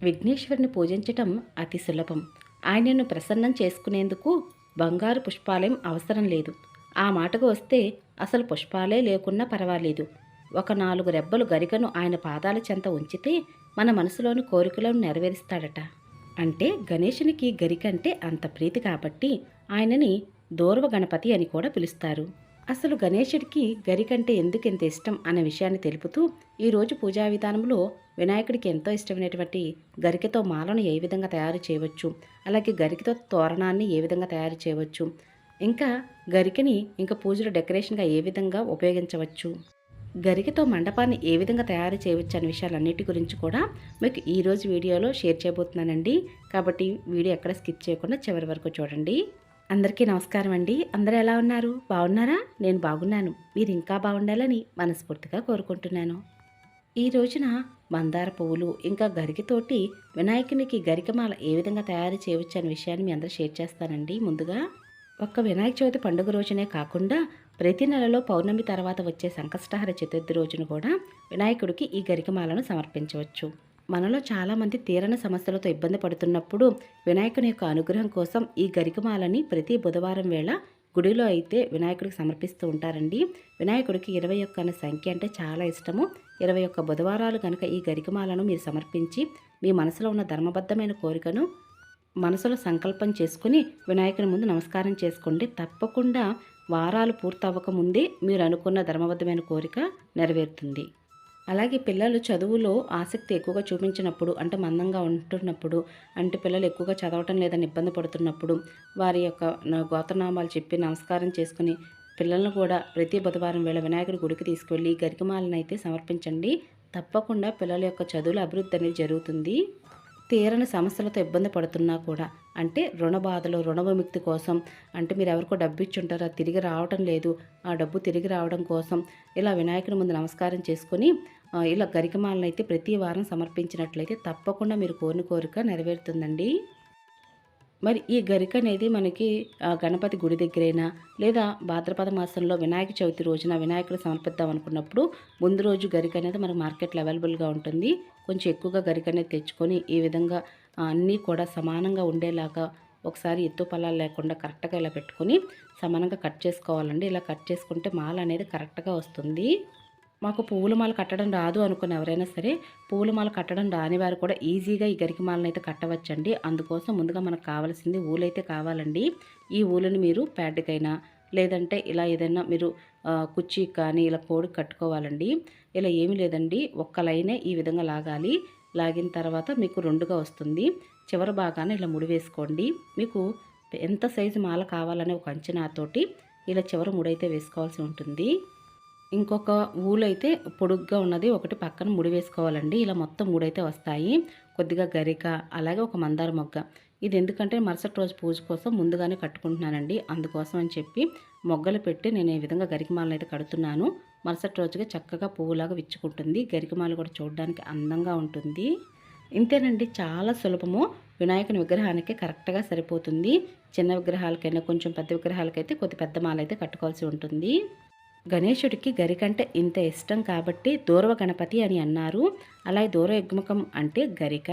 విఘ్నేశ్వరుని పూజించటం అతి సులభం. ఆయనను ప్రసన్నం చేసుకునేందుకు బంగారు పుష్పాలేం అవసరం లేదు. ఆ మాటకు వస్తే అసలు పుష్పాలే లేకున్నా పర్వాలేదు. ఒక 4 రెబ్బలు గరికను ఆయన పాదాల చెంత ఉంచితే మన మనసులోని కోరికలను నెరవేరుస్తాడట. అంటే గణేశునికి గరికంటే అంత ప్రీతి కాబట్టి ఆయనని దూర్వ గణపతి అని కూడా పిలుస్తారు. అసలు గణేశుడికి గరికంటే ఎందుకు ఇంత ఇష్టం అనే విషయాన్ని తెలుపుతూ ఈరోజు పూజా విధానంలో వినాయకుడికి ఎంతో ఇష్టమైనటువంటి గరికతో మాలను ఏ విధంగా తయారు చేయవచ్చు, అలాగే గరికతో తోరణాన్ని ఏ విధంగా తయారు చేయవచ్చు, ఇంకా గరికని ఇంకా పూజలో డెకరేషన్గా ఏ విధంగా ఉపయోగించవచ్చు, గరికతో మండపాన్ని ఏ విధంగా తయారు చేయవచ్చు అనే విషయాలన్నిటి గురించి కూడా మీకు ఈరోజు వీడియోలో షేర్ చేయబోతున్నానండి. కాబట్టి వీడియో ఎక్కడ స్కిప్ చేయకుండా చివరి వరకు చూడండి. అందరికీ నమస్కారం అండి. అందరూ ఎలా ఉన్నారు? బాగున్నారా? నేను బాగున్నాను. మీరు ఇంకా బాగుండాలని మనస్ఫూర్తిగా కోరుకుంటున్నాను. ఈ రోజున మందార పువ్వులు ఇంకా గరికతోటి వినాయకునికి గరికమాల ఏ విధంగా తయారు చేయవచ్చు అనే విషయాన్ని మీ అందరూ షేర్ చేస్తానండి. ముందుగా ఒక్క వినాయక చవితి పండుగ రోజునే కాకుండా ప్రతి నెలలో పౌర్ణమి తర్వాత వచ్చే సంకష్టహర చతుర్థి రోజున కూడా వినాయకుడికి ఈ గరికమాలను సమర్పించవచ్చు. మనలో చాలామంది తీరని సమస్యలతో ఇబ్బంది పడుతున్నప్పుడు వినాయకుని యొక్క అనుగ్రహం కోసం ఈ గరికమాలని ప్రతి బుధవారం వేళ గుడిలో అయితే వినాయకుడికి సమర్పిస్తూ ఉంటారండి. వినాయకుడికి 21 అనే సంఖ్య అంటే చాలా ఇష్టము. 21 బుధవారాలు కనుక ఈ గరికమాలను మీరు సమర్పించి మీ మనసులో ఉన్న ధర్మబద్ధమైన కోరికను మనసులో సంకల్పం చేసుకుని వినాయకుని ముందు నమస్కారం చేసుకోండి. తప్పకుండా వారాలు పూర్తవ్వక ముందే మీరు అనుకున్న ధర్మబద్ధమైన కోరిక నెరవేరుతుంది. అలాగే పిల్లలు చదువులో ఆసక్తి ఎక్కువగా చూపించినప్పుడు, అంటే మందంగా ఉంటున్నప్పుడు, అంటే పిల్లలు ఎక్కువగా చదవటం లేదని ఇబ్బంది పడుతున్నప్పుడు వారి యొక్క గోత్రనామాలు చెప్పి నమస్కారం చేసుకుని పిల్లలను కూడా ప్రతి బుధవారం వేళ వినాయకుడి గుడికి తీసుకువెళ్ళి గరికమాలను అయితే సమర్పించండి. తప్పకుండా పిల్లల యొక్క చదువుల అభివృద్ధి అనేది జరుగుతుంది. తీరని సమస్యలతో ఇబ్బంది పడుతున్నా కూడా, అంటే రుణ బాధలు, రుణ విముక్తి కోసం, అంటే మీరు ఎవరికో డబ్బు ఇచ్చుంటారో అది తిరిగి రావడం లేదు, ఆ డబ్బు తిరిగి రావడం కోసం ఇలా వినాయకుని ముందు నమస్కారం చేసుకొని ఇలా గరికమాలను అయితే ప్రతి వారం సమర్పించినట్లయితే తప్పకుండా మీరు కోరిన కోరిక నెరవేరుతుందండి. మరి ఈ గరిక అనేది మనకి గణపతి గుడి దగ్గరైనా లేదా భాద్రపద మాసంలో వినాయక చవితి రోజున వినాయకుడు సమర్పిద్దాం అనుకున్నప్పుడు ముందు రోజు గరిక అనేది మనకు మార్కెట్లో అవైలబుల్గా ఉంటుంది. కొంచెం ఎక్కువగా గరిక అనేది తెచ్చుకొని ఈ విధంగా అన్నీ కూడా సమానంగా ఉండేలాగా ఒకసారి ఎత్తు పల్లాలు లేకుండా కరెక్ట్గా ఇలా పెట్టుకొని సమానంగా కట్ చేసుకోవాలండి. ఇలా కట్ చేసుకుంటే మాల అనేది కరెక్ట్గా వస్తుంది. మాకు పువ్వుల మాల కట్టడం రాదు అనుకుని ఎవరైనా సరే పువ్వుల మాల కట్టడం రాని వారు కూడా ఈజీగా ఈ గరికి మాలను అయితే కట్టవచ్చండి. అందుకోసం ముందుగా మనకు కావాల్సింది ఊలైతే కావాలండి. ఈ ఊలను మీరు ప్యాడ్కైనా లేదంటే ఇలా ఏదైనా మీరు కుర్చీ కానీ ఇలా కోడి కట్టుకోవాలండి. ఇలా ఏమీ లేదండి, ఒక్క లైనే ఈ విధంగా లాగాలి. లాగిన తర్వాత మీకు రెండుగా వస్తుంది. చివరి భాగాన ఇలా ముడి వేసుకోండి. మీకు ఎంత సైజు మాల కావాలనే ఒక అంచనాతోటి ఇలా చివరి ముడైతే వేసుకోవాల్సి ఉంటుంది. ఇంకొక ఊలైతే పొడుగ్గా ఉన్నది ఒకటి పక్కన ముడి వేసుకోవాలండి. ఇలా మొత్తం మూడైతే వస్తాయి. కొద్దిగా గరిక, అలాగే ఒక మందార మొగ్గ. ఇది ఎందుకంటే మరుసటి రోజు పూజ కోసం ముందుగానే కట్టుకుంటున్నానండి. అందుకోసం అని చెప్పి మొగ్గలు పెట్టి నేను ఈ విధంగా గరికమాలను అయితే కడుతున్నాను. మరుసటి రోజుగా చక్కగా పువ్వులాగా విచ్చుకుంటుంది. గరికమాల కూడా చూడడానికి అందంగా ఉంటుంది. ఇంతేనండి, చాలా సులభము. వినాయకుని విగ్రహానికి కరెక్ట్గా సరిపోతుంది. చిన్న విగ్రహాలకైనా కొంచెం పెద్ద విగ్రహాలకైతే కొద్ది పెద్ద మాల అయితే కట్టుకోవాల్సి ఉంటుంది. గణేశుడికి గరికంటే ఇంత ఇష్టం కాబట్టి దూర్వ గణపతి అని అన్నారు. అలాగే దూర్వ యుగ్మకం అంటే గరిక.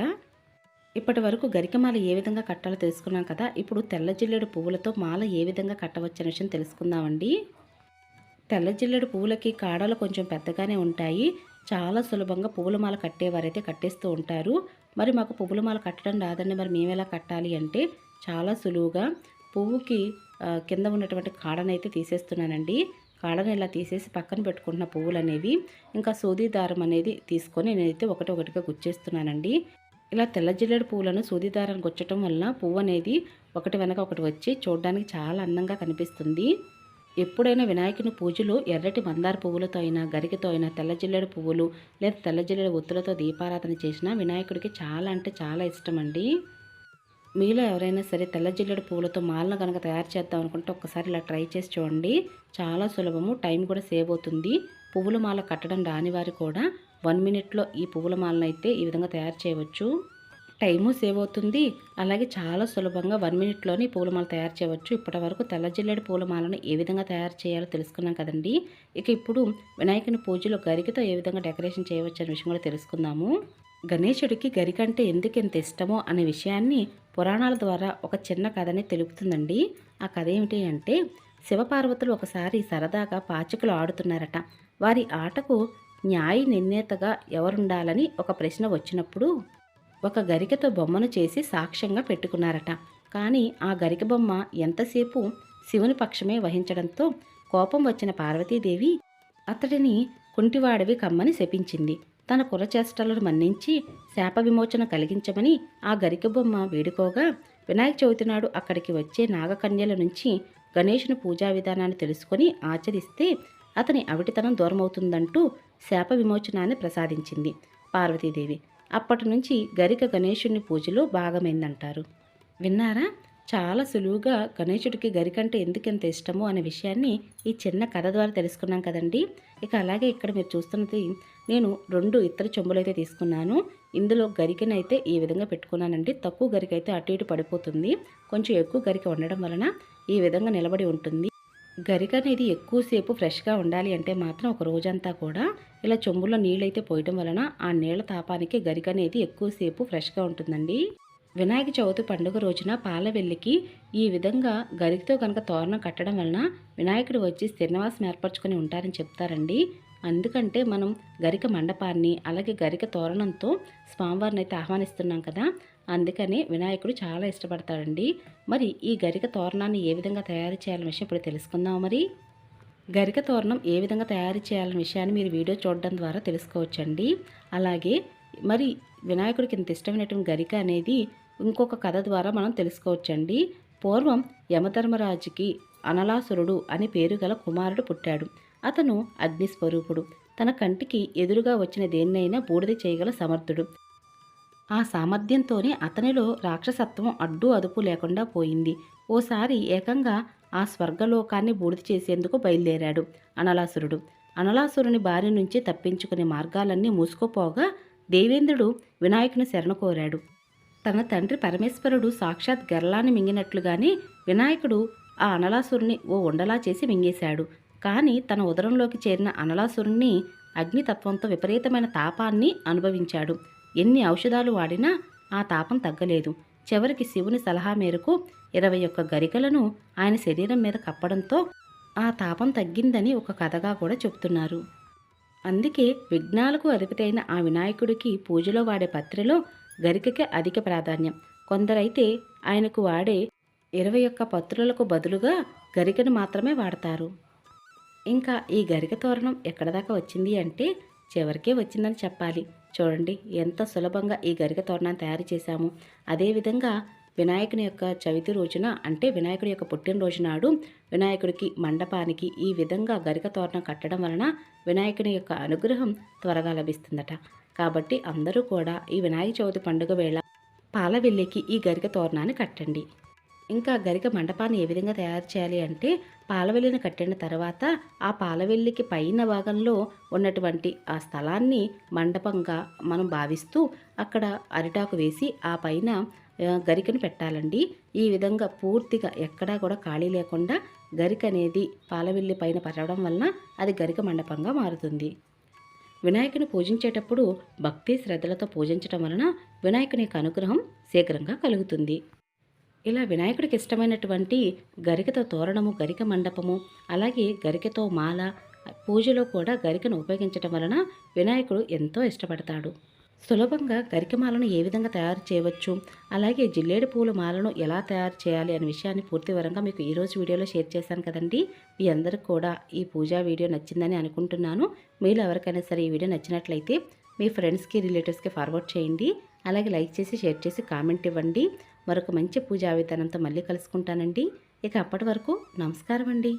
ఇప్పటి వరకు గరికమాల ఏ విధంగా కట్టాలో తెలుసుకున్నాం కదా. ఇప్పుడు తెల్ల జిల్లేడు పువ్వులతో మాల ఏ విధంగా కట్టవచ్చు అనే విషయం తెలుసుకుందామండి. తెల్ల జిల్లేడు పువ్వులకి కాడలు కొంచెం పెద్దగానే ఉంటాయి. చాలా సులభంగా పువ్వుల మాల కట్టేవారైతే కట్టేస్తూ ఉంటారు. మరి మాకు పువ్వుల మాల కట్టడం రాదండి, మరి మేము ఎలా కట్టాలి అంటే చాలా సులువుగా పువ్వుకి కింద ఉన్నటువంటి కాడనైతే తీసేస్తున్నానండి. కాడను ఇలా తీసేసి పక్కన పెట్టుకుంటున్న పువ్వులు అనేవి ఇంకా సూది దారం అనేది తీసుకొని నేనైతే ఒకటిగా గుచ్చేస్తున్నానండి. ఇలా తెల్ల జిల్లేడు పువ్వులను సూది దారాన్ని గుచ్చటం వలన పువ్వు అనేది ఒకటి వెనక ఒకటి వచ్చి చూడడానికి చాలా అందంగా కనిపిస్తుంది. ఎప్పుడైనా వినాయకుని పూజలు ఎర్రటి మందార పువ్వులతో అయినా, గరికతో అయినా, తెల్ల జిల్లేడు పువ్వులు లేదా తెల్ల జిల్లేడు ఒత్తులతో దీపారాధన చేసినా వినాయకుడికి చాలా అంటే చాలా ఇష్టం అండి. మీలో ఎవరైనా సరే తెల్ల జిల్లేడు పువ్వులతో మాలను కనుక తయారు చేద్దాం అనుకుంటే ఒక్కసారి ఇలా ట్రై చేసి చూడండి. చాలా సులభము, టైం కూడా సేవ్ అవుతుంది. పువ్వుల మాల కట్టడం రాని వారు కూడా 1 మినిట్లో ఈ పువ్వుల మాలను అయితే ఈ విధంగా తయారు చేయవచ్చు. టైము సేవ్ అవుతుంది. అలాగే చాలా సులభంగా 1 మినిట్లోనే పూల మాల తయారు చేయవచ్చు. ఇప్పటి వరకు తెల్ల జిల్లేడు పూల మాలను ఏ విధంగా తయారు చేయాలో తెలుసుకున్నాం కదండి. ఇక ఇప్పుడు వినాయకుని పూజలో గరికతో ఏ విధంగా డెకరేషన్ చేయవచ్చు అనే విషయం కూడా తెలుసుకుందాము. గణేశుడికి గరికంటే ఎందుకెంత ఇష్టమో అనే విషయాన్ని పురాణాల ద్వారా ఒక చిన్న కథని తెలుపుతుందండి. ఆ కథ ఏమిటి అంటే, శివపార్వతులు ఒకసారి సరదాగా పాచికలు ఆడుతున్నారట. వారి ఆటకు న్యాయ నిర్ణేతగా ఎవరుండాలని ఒక ప్రశ్న వచ్చినప్పుడు ఒక గరికతో బొమ్మను చేసి సాక్ష్యంగా పెట్టుకున్నారట. కానీ ఆ గరిక బొమ్మ ఎంతసేపు శివుని పక్షమే వహించడంతో కోపం వచ్చిన పార్వతీదేవి అతడిని కుంటివాడివి కమ్మని శపించింది. తన కులచేష్టలను మన్నించి శాప విమోచన కలిగించమని ఆ గరిక బొమ్మ వేడుకోగా, వినాయక చవితి నాడు అక్కడికి వచ్చే నాగకన్యల నుంచి గణేషుని పూజా విధానాన్ని తెలుసుకొని ఆచరిస్తే అతని అవిటితనం దూరమవుతుందంటూ శాప విమోచనాన్ని ప్రసాదించింది పార్వతీదేవి. అప్పటి నుంచి గరిక గణేశుని పూజలో భాగమైందంటారు. విన్నారా? చాలా సులువుగా గణేశుడికి గరికంటే ఎందుకెంత ఇష్టమో అనే విషయాన్ని ఈ చిన్న కథ ద్వారా తెలుసుకున్నాం కదండి. ఇక అలాగే ఇక్కడ మీరు చూస్తున్నది, నేను 2 ఇత్తడి చెంబులైతే తీసుకున్నాను. ఇందులో గరికనైతే ఈ విధంగా పెట్టుకున్నానండి. తక్కువ గరిక అయితే అటు ఇటు పడిపోతుంది. కొంచెం ఎక్కువ గరిక ఉండడం వలన ఈ విధంగా నిలబడి ఉంటుంది. గరిక అనేది ఎక్కువసేపు ఫ్రెష్గా ఉండాలి అంటే మాత్రం ఒక రోజంతా కూడా ఇలా చెంబులో నీళ్ళైతే పోయడం వలన ఆ నీళ్ళ తాపానికి గరిక అనేది ఎక్కువసేపు ఫ్రెష్గా ఉంటుందండి. వినాయక చవితి పండుగ రోజున పాలవెల్లికి ఈ విధంగా గరికతో కనుక తోరణం కట్టడం వలన వినాయకుడు వచ్చి స్థిరనివాసం ఏర్పరచుకొని ఉంటారని చెప్తారండి. అందుకంటే మనం గరిక మండపాన్ని అలాగే గరిక తోరణంతో స్వామివారిని అయితే ఆహ్వానిస్తున్నాం కదా, అందుకని వినాయకుడు చాలా ఇష్టపడతాడండి. మరి ఈ గరిక తోరణాన్ని ఏ విధంగా తయారు చేయాలనే విషయం ఇప్పుడు తెలుసుకుందాం. మరి గరిక తోరణం ఏ విధంగా తయారు చేయాలనే విషయాన్ని మీరు వీడియో చూడడం ద్వారా తెలుసుకోవచ్చండి. అలాగే మరి వినాయకుడికి ఇంత ఇష్టమైనటువంటి గరిక అనేది ఇంకొక కథ ద్వారా మనం తెలుసుకోవచ్చండి. పూర్వం యమధర్మరాజుకి అనలాసురుడు అనే పేరు గల కుమారుడు పుట్టాడు. అతను అగ్నిస్వరూపుడు. తన కంటికి ఎదురుగా వచ్చిన దేన్నైనా బూడిద చేయగల సమర్థుడు. ఆ సామర్థ్యంతోనే అతనిలో రాక్షసత్వం అడ్డు అదుపు లేకుండా పోయింది. ఓసారి ఏకంగా ఆ స్వర్గలోకాన్ని బూడిద చేసేందుకు బయలుదేరాడు అనలాసురుడు. అనలాసురుని బారి నుంచి తప్పించుకునే మార్గాలన్నీ మూసుకుపోగా దేవేంద్రుడు వినాయకుని శరణ కోరాడు. తన తండ్రి పరమేశ్వరుడు సాక్షాత్ గెరలాన్ని మింగినట్లుగానే వినాయకుడు ఆ అనలాసురుని ఓ ఉండలా చేసి మింగేశాడు. కానీ తన ఉదరంలోకి చేరిన అనలాసురుణ్ణి అగ్నితత్వంతో విపరీతమైన తాపాన్ని అనుభవించాడు. ఎన్ని ఔషధాలు వాడినా ఆ తాపం తగ్గలేదు. చివరికి శివుని సలహా మేరకు 21 గరికలను ఆయన శరీరం మీద కప్పడంతో ఆ తాపం తగ్గిందని ఒక కథగా కూడా చెబుతున్నారు. అందుకే విఘ్నాలకు అధిపతైన ఆ వినాయకుడికి పూజలో వాడే పత్రిలో గరికకే అధిక ప్రాధాన్యం. కొందరైతే ఆయనకు వాడే 21 పత్రులకు బదులుగా గరికను మాత్రమే వాడతారు. ఇంకా ఈ గరిక తోరణం ఎక్కడ దాకా వచ్చింది అంటే చివరికే వచ్చిందని చెప్పాలి. చూడండి ఎంత సులభంగా ఈ గరిక తోరణాన్ని తయారు చేశాము. అదేవిధంగా వినాయకుని యొక్క చవితి రోజున అంటే వినాయకుడి యొక్క పుట్టినరోజు నాడు వినాయకుడికి మండపానికి ఈ విధంగా గరిక తోరణం కట్టడం వలన వినాయకుని యొక్క అనుగ్రహం త్వరగా లభిస్తుందట. కాబట్టి అందరూ కూడా ఈ వినాయక చవితి పండుగ వేళ పాలవెల్లికి ఈ గరిక తోరణాన్ని కట్టండి. ఇంకా గరిక మండపాన్ని ఏ విధంగా తయారు చేయాలి అంటే, పాలవెల్లిని కట్టిన తర్వాత ఆ పాలవెల్లికి పైన భాగంలో ఉన్నటువంటి ఆ స్థలాన్ని మండపంగా మనం భావిస్తూ అక్కడ అరిటాకు వేసి ఆ పైన గరికను పెట్టాలండి. ఈ విధంగా పూర్తిగా ఎక్కడా కూడా ఖాళీ లేకుండా గరిక అనేది పాలవెల్లి పైన పడడం వలన అది గరిక మండపంగా మారుతుంది. వినాయకుని పూజించేటప్పుడు భక్తి శ్రద్ధలతో పూజించడం వలన వినాయకుని యొక్క అనుగ్రహం శీఘ్రంగా కలుగుతుంది. ఇలా వినాయకుడికి ఇష్టమైనటువంటి గరికతో తోరణము, గరిక మండపము, అలాగే గరికతో మాల, పూజలో కూడా గరికను ఉపయోగించడం వలన వినాయకుడు ఎంతో ఇష్టపడతాడు. సులభంగా గరికమాలను ఏ విధంగా తయారు చేయవచ్చు, అలాగే జిల్లేడు పూల మాలను ఎలా తయారు చేయాలి అనే విషయాన్ని పూర్తి వివరంగా మీకు ఈరోజు వీడియోలో షేర్ చేశాను కదండి. మీ అందరికి కూడా ఈ పూజా వీడియో నచ్చిందని అనుకుంటున్నాను. మీరు ఎవరికైనా సరే ఈ వీడియో నచ్చినట్లయితే మీ ఫ్రెండ్స్కి, రిలేటివ్స్కి ఫార్వర్డ్ చేయండి. అలాగే లైక్ చేసి, షేర్ చేసి, కామెంట్ ఇవ్వండి. మరొక మంచి పూజా విధానంతో మళ్ళీ కలుసుకుంటానండి. ఇక అప్పటి వరకు నమస్కారం అండి.